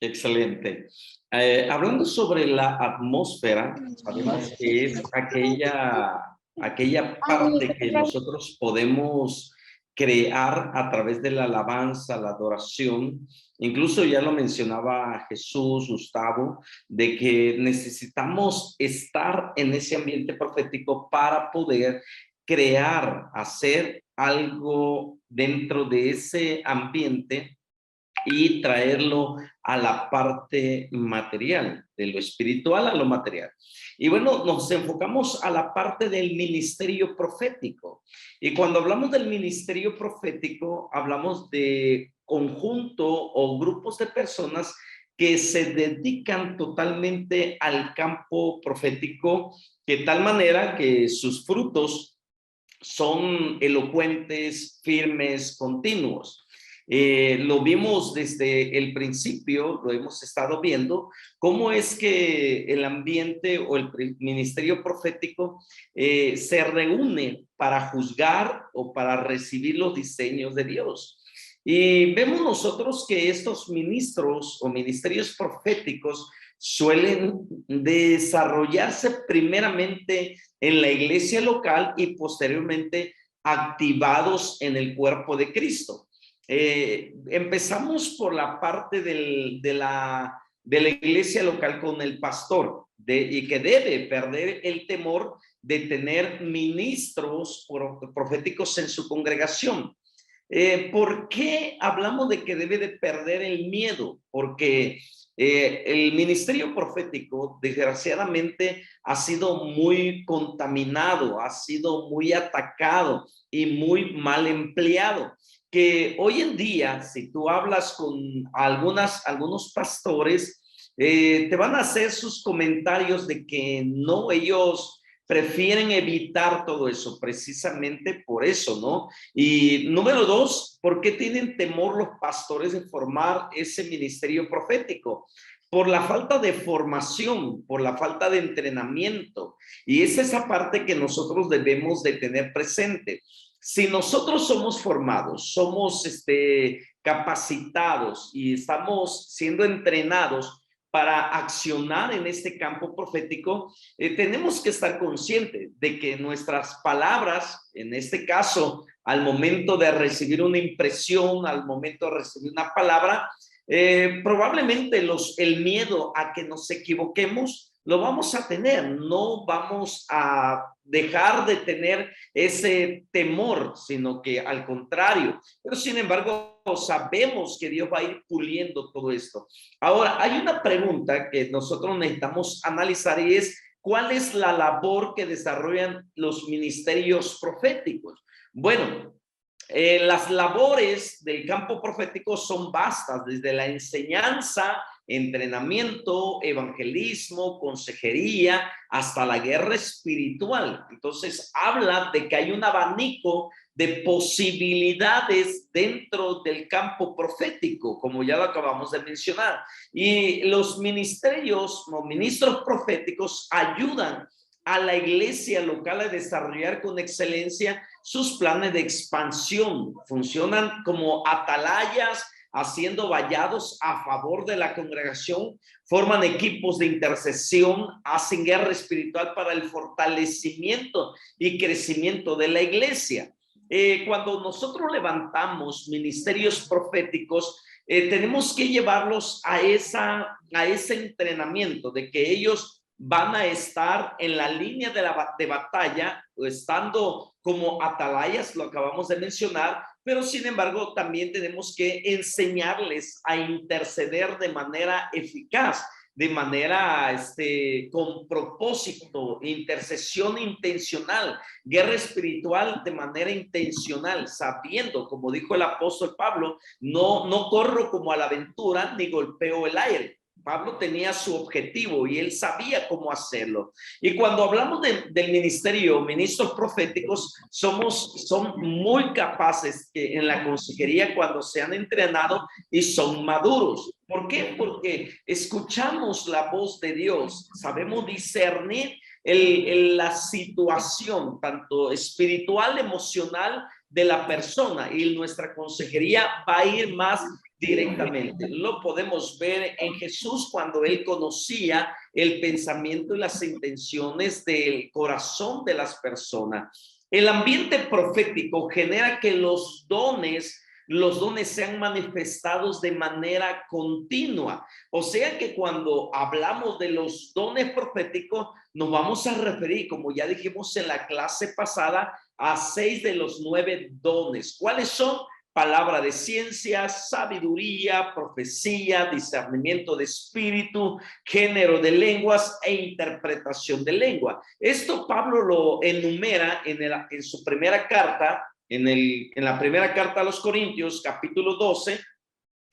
Excelente. Hablando sobre la atmósfera, sabemos que es aquella parte que nosotros podemos crear a través de la alabanza, la adoración. Incluso ya lo mencionaba Jesús, Gustavo, de que necesitamos estar en ese ambiente profético para poder crear, hacer algo dentro de ese ambiente y traerlo a la parte material, de lo espiritual a lo material. Y bueno, nos enfocamos a la parte del ministerio profético. Y cuando hablamos del ministerio profético, hablamos de conjunto o grupos de personas que se dedican totalmente al campo profético, de tal manera que sus frutos son elocuentes, firmes, continuos. Lo vimos desde el principio, lo hemos estado viendo, cómo es que el ambiente o el ministerio profético se reúne para juzgar o para recibir los diseños de Dios. Y vemos nosotros que estos ministros o ministerios proféticos suelen desarrollarse primeramente en la iglesia local y posteriormente activados en el cuerpo de Cristo. Empezamos por la parte de la iglesia local con el pastor y que debe perder el temor de tener ministros proféticos en su congregación. ¿Por qué hablamos de que debe de perder el miedo? Porque el ministerio profético, desgraciadamente, ha sido muy contaminado, ha sido muy atacado y muy mal empleado. Que hoy en día, si tú hablas con algunos pastores, te van a hacer sus comentarios de que no, ellos prefieren evitar todo eso, precisamente por eso, ¿no? Y número dos, ¿por qué tienen temor los pastores de formar ese ministerio profético? Por la falta de formación, por la falta de entrenamiento. Y es esa parte que nosotros debemos de tener presente. Si nosotros somos formados, somos capacitados y estamos siendo entrenados para accionar en este campo profético, tenemos que estar conscientes de que nuestras palabras, en este caso, al momento de recibir una impresión, al momento de recibir una palabra, probablemente el miedo a que nos equivoquemos lo vamos a tener, no vamos a dejar de tener ese temor, sino que al contrario. Pero sin embargo, sabemos que Dios va a ir puliendo todo esto. Ahora, hay una pregunta que nosotros necesitamos analizar y es, ¿cuál es la labor que desarrollan los ministerios proféticos? Bueno, las labores del campo profético son vastas, desde la enseñanza, entrenamiento, evangelismo, consejería, hasta la guerra espiritual. Entonces, habla de que hay un abanico de posibilidades dentro del campo profético, como ya lo acabamos de mencionar. Y los ministerios o ministros proféticos ayudan a la iglesia local a desarrollar con excelencia sus planes de expansión. Funcionan como atalayas, haciendo vallados a favor de la congregación, forman equipos de intercesión, hacen guerra espiritual para el fortalecimiento y crecimiento de la iglesia. Cuando nosotros levantamos ministerios proféticos, tenemos que llevarlos a ese entrenamiento de que ellos van a estar en la línea de batalla, estando como atalayas, lo acabamos de mencionar, pero sin embargo también tenemos que enseñarles a interceder de manera eficaz, de manera con propósito, intercesión intencional, guerra espiritual de manera intencional, sabiendo, como dijo el apóstol Pablo, no corro como a la aventura ni golpeo el aire. Pablo tenía su objetivo y él sabía cómo hacerlo. Y cuando hablamos del ministerio, ministros proféticos, son muy capaces en la consejería cuando se han entrenado y son maduros. ¿Por qué? Porque escuchamos la voz de Dios, sabemos discernir la situación, tanto espiritual, emocional de la persona, y nuestra consejería va a ir más directamente. Lo podemos ver en Jesús cuando él conocía el pensamiento y las intenciones del corazón de las personas. El ambiente profético genera que los dones sean manifestados de manera continua. O sea que cuando hablamos de los dones proféticos, nos vamos a referir, como ya dijimos en la clase pasada, a 6 de los 9 dones. ¿Cuáles son? Palabra de ciencia, sabiduría, profecía, discernimiento de espíritu, género de lenguas e interpretación de lengua. Esto Pablo lo enumera en su primera carta, en la primera carta a los Corintios, capítulo 12,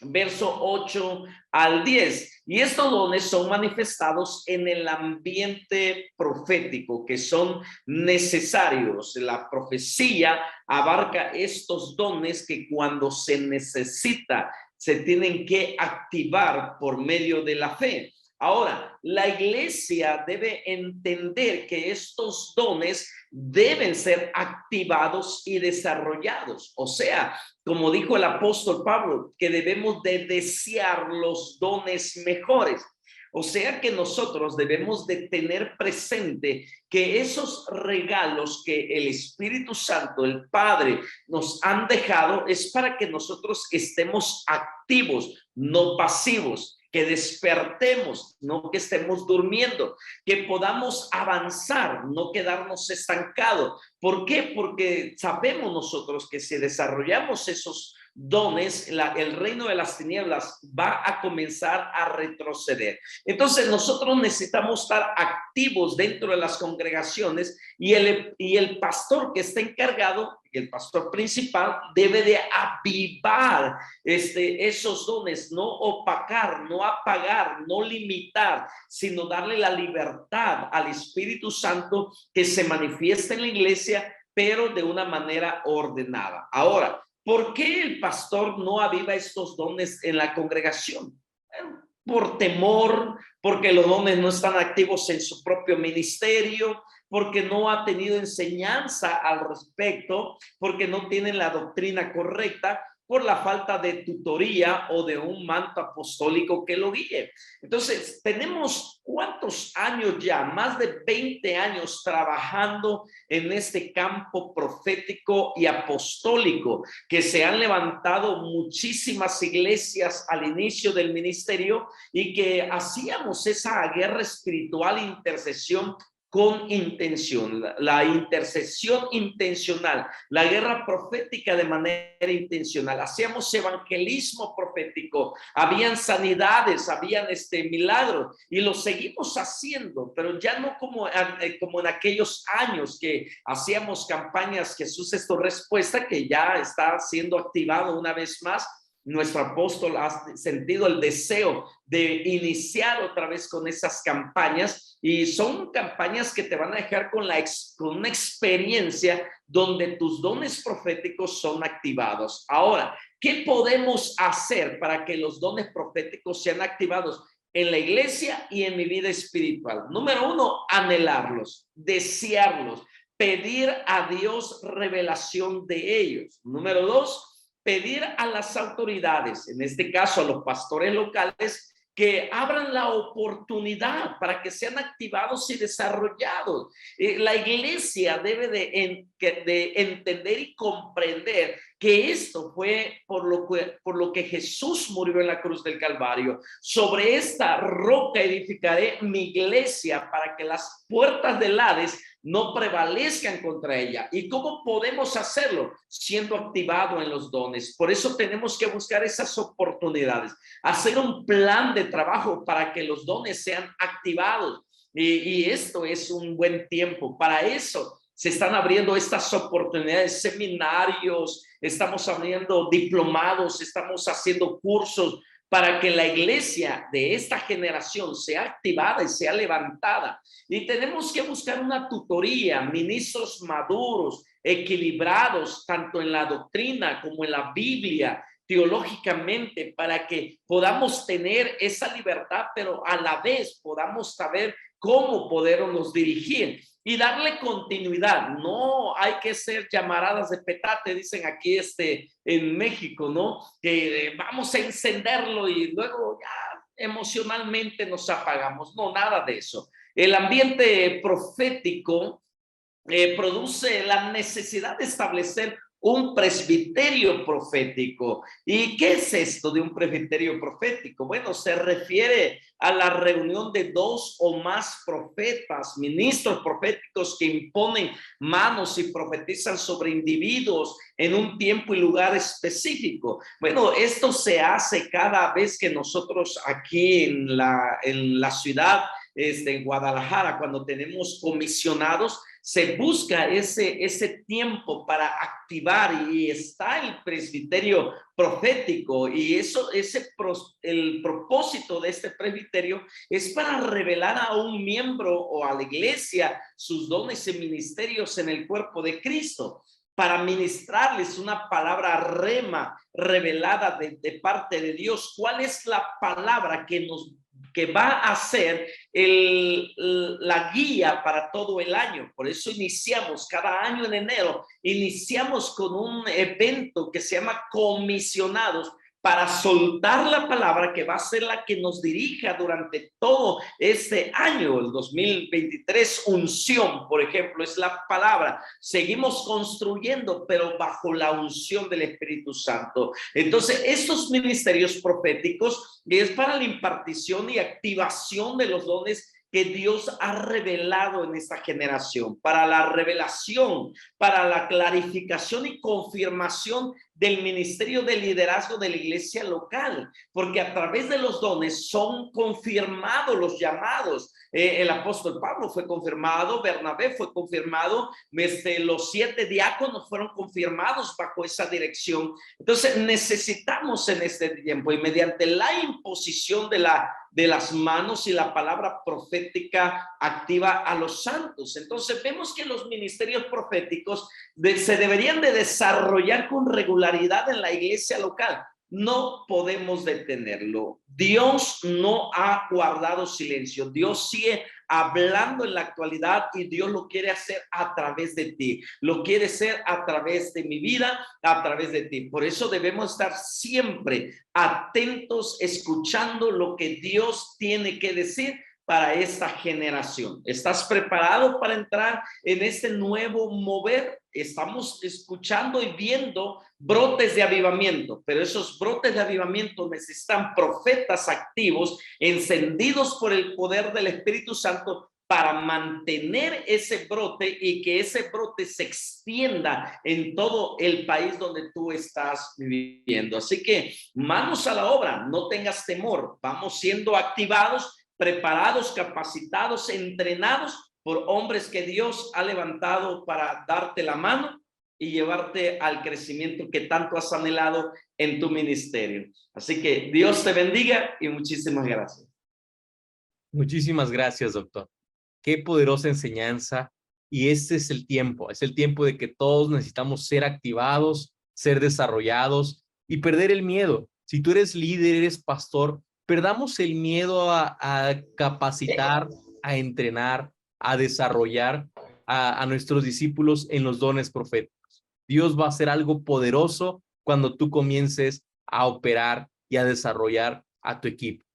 verso 8 al 10. Y estos dones son manifestados en el ambiente profético, que son necesarios. La profecía abarca estos dones que cuando se necesita, se tienen que activar por medio de la fe. Ahora, la iglesia debe entender que estos dones deben ser activados y desarrollados. O sea, como dijo el apóstol Pablo, que debemos de desear los dones mejores. O sea que nosotros debemos de tener presente que esos regalos que el Espíritu Santo, el Padre, nos han dejado es para que nosotros estemos activos, no pasivos, que despertemos, no que estemos durmiendo, que podamos avanzar, no quedarnos estancados. ¿Por qué? Porque sabemos nosotros que si desarrollamos esos dones, el reino de las tinieblas va a comenzar a retroceder. Entonces nosotros necesitamos estar activos dentro de las congregaciones y el pastor que está encargado, el pastor principal, debe de avivar esos dones, no opacar, no apagar, no limitar, sino darle la libertad al Espíritu Santo que se manifieste en la iglesia, pero de una manera ordenada. Ahora, ¿por qué el pastor no aviva estos dones en la congregación? Por temor, porque los dones no están activos en su propio ministerio, porque no ha tenido enseñanza al respecto, porque no tienen la doctrina correcta, por la falta de tutoría o de un manto apostólico que lo guíe. Entonces, tenemos ¿cuántos años ya? Más de 20 años trabajando en este campo profético y apostólico, que se han levantado muchísimas iglesias al inicio del ministerio y que hacíamos esa guerra espiritual, intercesión con intención, la intercesión intencional, la guerra profética de manera intencional. Hacíamos evangelismo profético, habían sanidades, habían milagros y lo seguimos haciendo, pero ya no como en aquellos años que hacíamos campañas Jesús es tu respuesta, que ya está siendo activado una vez más. Nuestro apóstol ha sentido el deseo de iniciar otra vez con esas campañas y son campañas que te van a dejar con una experiencia donde tus dones proféticos son activados. Ahora, ¿qué podemos hacer para que los dones proféticos sean activados en la iglesia y en mi vida espiritual? Número 1, anhelarlos, desearlos, pedir a Dios revelación de ellos. Número 2, pedir a las autoridades, en este caso a los pastores locales, que abran la oportunidad para que sean activados y desarrollados. La iglesia debe de entender y comprender que esto fue por lo que Jesús murió en la cruz del Calvario. Sobre esta roca edificaré mi iglesia para que las puertas del Hades no prevalezcan contra ella. ¿Y cómo podemos hacerlo? Siendo activado en los dones. Por eso tenemos que buscar esas oportunidades, hacer un plan de trabajo para que los dones sean activados. Y esto es un buen tiempo. Para eso se están abriendo estas oportunidades, seminarios, estamos abriendo diplomados, estamos haciendo cursos para que la iglesia de esta generación sea activada y sea levantada. Y tenemos que buscar una tutoría, ministros maduros, equilibrados, tanto en la doctrina como en la Biblia, teológicamente, para que podamos tener esa libertad, pero a la vez podamos saber cómo podernos dirigir y darle continuidad. No hay que ser llamaradas de petate, dicen aquí en México, ¿no? Que vamos a encenderlo y luego ya emocionalmente nos apagamos. No, nada de eso. El ambiente profético produce la necesidad de establecer un presbiterio profético. ¿Y qué es esto de un presbiterio profético? Bueno, se refiere a la reunión de 2 o más profetas, ministros proféticos que imponen manos y profetizan sobre individuos en un tiempo y lugar específico. Bueno, esto se hace cada vez que nosotros aquí en la ciudad en Guadalajara, cuando tenemos comisionados, se busca ese tiempo para activar y está el presbiterio profético y el propósito de este presbiterio es para revelar a un miembro o a la iglesia sus dones y ministerios en el cuerpo de Cristo, para ministrarles una palabra rema revelada de parte de Dios. ¿Cuál es la palabra que va a ser la guía para todo el año? Por eso iniciamos cada año en enero, iniciamos con un evento que se llama Comisionados, para soltar la palabra que va a ser la que nos dirija durante todo este año, el 2023. Unción, por ejemplo, es la palabra. Seguimos construyendo, pero bajo la unción del Espíritu Santo. Entonces, estos ministerios proféticos es para la impartición y activación de los dones que Dios ha revelado en esta generación, para la revelación, para la clarificación y confirmación del ministerio de liderazgo de la iglesia local, porque a través de los dones son confirmados los llamados. El apóstol Pablo fue confirmado, Bernabé fue confirmado, los 7 diáconos fueron confirmados bajo esa dirección. Entonces necesitamos en este tiempo, y mediante la imposición de las manos y la palabra profética, activa a los santos. Entonces vemos que los ministerios proféticos se deberían de desarrollar con regularidad en la iglesia local. No podemos detenerlo. Dios no ha guardado silencio. Dios sigue hablando en la actualidad y Dios lo quiere hacer a través de ti. Lo quiere hacer a través de mi vida, a través de ti. Por eso debemos estar siempre atentos, escuchando lo que Dios tiene que decir para esta generación. ¿Estás preparado para entrar en este nuevo mover? Estamos escuchando y viendo brotes de avivamiento, pero esos brotes de avivamiento necesitan profetas activos, encendidos por el poder del Espíritu Santo, para mantener ese brote y que ese brote se extienda en todo el país donde tú estás viviendo. Así que manos a la obra, no tengas temor, vamos siendo activados, preparados, capacitados, entrenados por hombres que Dios ha levantado para darte la mano y llevarte al crecimiento que tanto has anhelado en tu ministerio. Así que Dios te bendiga y muchísimas gracias. Muchísimas gracias, doctor. Qué poderosa enseñanza. Y este es el tiempo de que todos necesitamos ser activados, ser desarrollados y perder el miedo. Si tú eres líder, eres pastor, perdamos el miedo a capacitar, a entrenar, a desarrollar a nuestros discípulos en los dones proféticos. Dios va a hacer algo poderoso cuando tú comiences a operar y a desarrollar a tu equipo.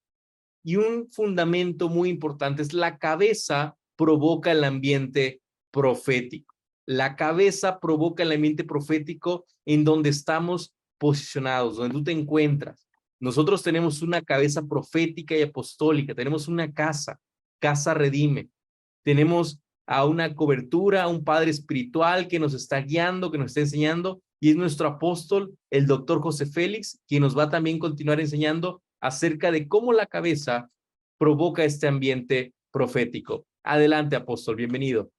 Y un fundamento muy importante es la cabeza provoca el ambiente profético. La cabeza provoca el ambiente profético en donde estamos posicionados, donde tú te encuentras. Nosotros tenemos una cabeza profética y apostólica, tenemos una casa Redime. Tenemos a una cobertura, a un padre espiritual que nos está guiando, que nos está enseñando, y es nuestro apóstol, el doctor José Félix, quien nos va a también continuar enseñando acerca de cómo la cabeza provoca este ambiente profético. Adelante, apóstol, bienvenido.